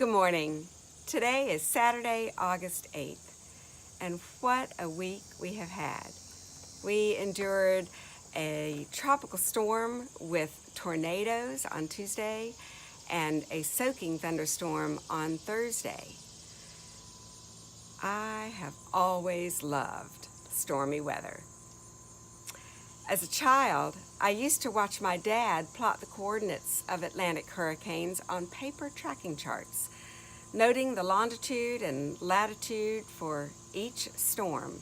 Good morning. Today is Saturday, August 8th, and what a week we have had. We endured a tropical storm with tornadoes on Tuesday and a soaking thunderstorm on Thursday. I have always loved stormy weather. As a child, I used to watch my dad plot the coordinates of Atlantic hurricanes on paper tracking charts, noting the longitude and latitude for each storm.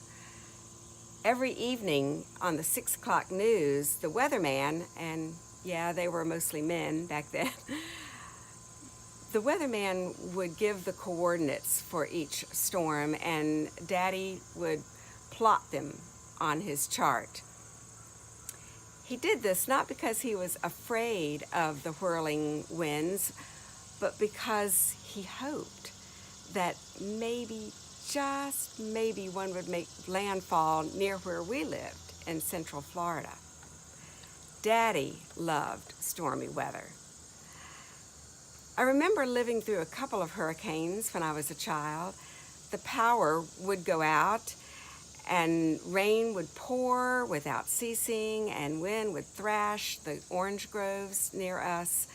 Every evening on the 6 o'clock news, the weatherman, and yeah, they were mostly men back then, the weatherman would give the coordinates for each storm, and Daddy would plot them on his chart. He did this not because he was afraid of the whirling winds, but because he hoped that maybe, just maybe, one would make landfall near where we lived in Central Florida. Daddy loved stormy weather. I remember living through a couple of hurricanes when I was a child. The power would go out, and rain would pour without ceasing, and wind would thrash the orange groves near us.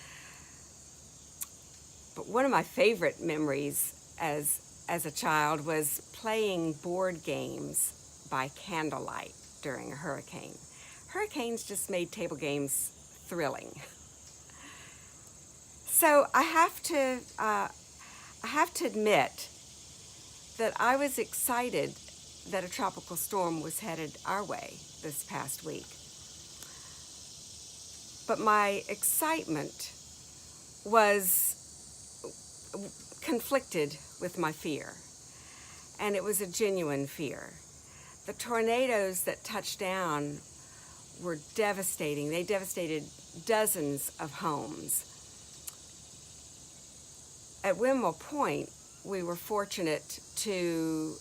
But one of my favorite memories as a child was playing board games by candlelight during a hurricane. Hurricanes just made table games thrilling. So I have to admit that I was excited that a tropical storm was headed our way this past week. But my excitement was conflicted with my fear, and it was a genuine fear. The tornadoes that touched down were devastating. They devastated dozens of homes. At Windmill Point, we were fortunate to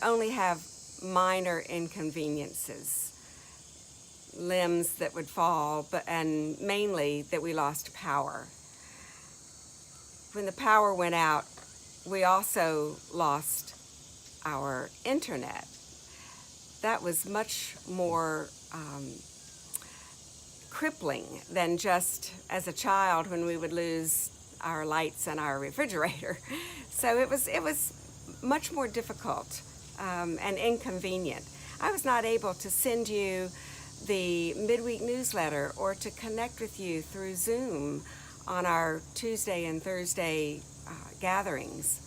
only have minor inconveniences, limbs that would fall, and mainly that we lost power. When the power went out, we also lost our internet. That was much more crippling than just as a child when we would lose our lights and our refrigerator. So it was much more difficult and inconvenient. I was not able to send you the midweek newsletter or to connect with you through Zoom on our Tuesday and Thursday gatherings.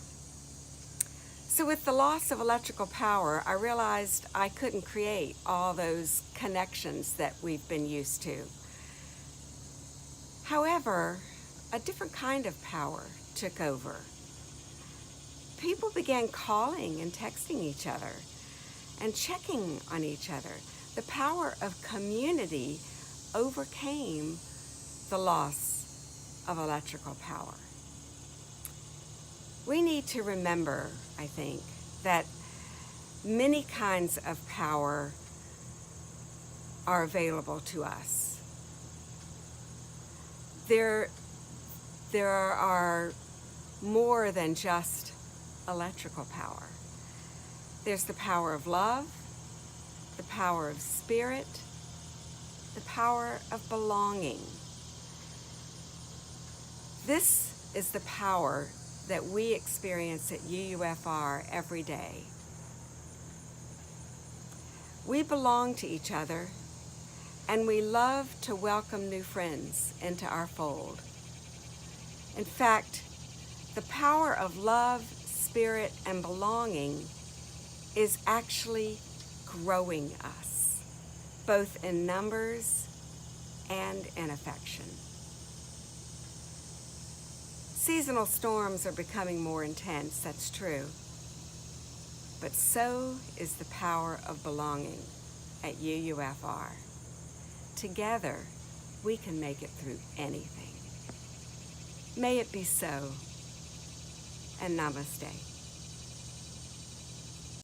So with the loss of electrical power, I realized I couldn't create all those connections that we've been used to. However, a different kind of power took over. People began calling and texting each other and checking on each other. The power of community overcame the loss of electrical power. We need to remember, I think, that many kinds of power are available to us. There are more than just electrical power. There's the power of love, the power of spirit, the power of belonging. This is the power that we experience at UUFR every day. We belong to each other, and we love to welcome new friends into our fold. In fact, the power of love, spirit, and belonging is actually growing us, both in numbers and in affection. Seasonal storms are becoming more intense, that's true. But so is the power of belonging at UUFR. Together, we can make it through anything. May it be so, and namaste.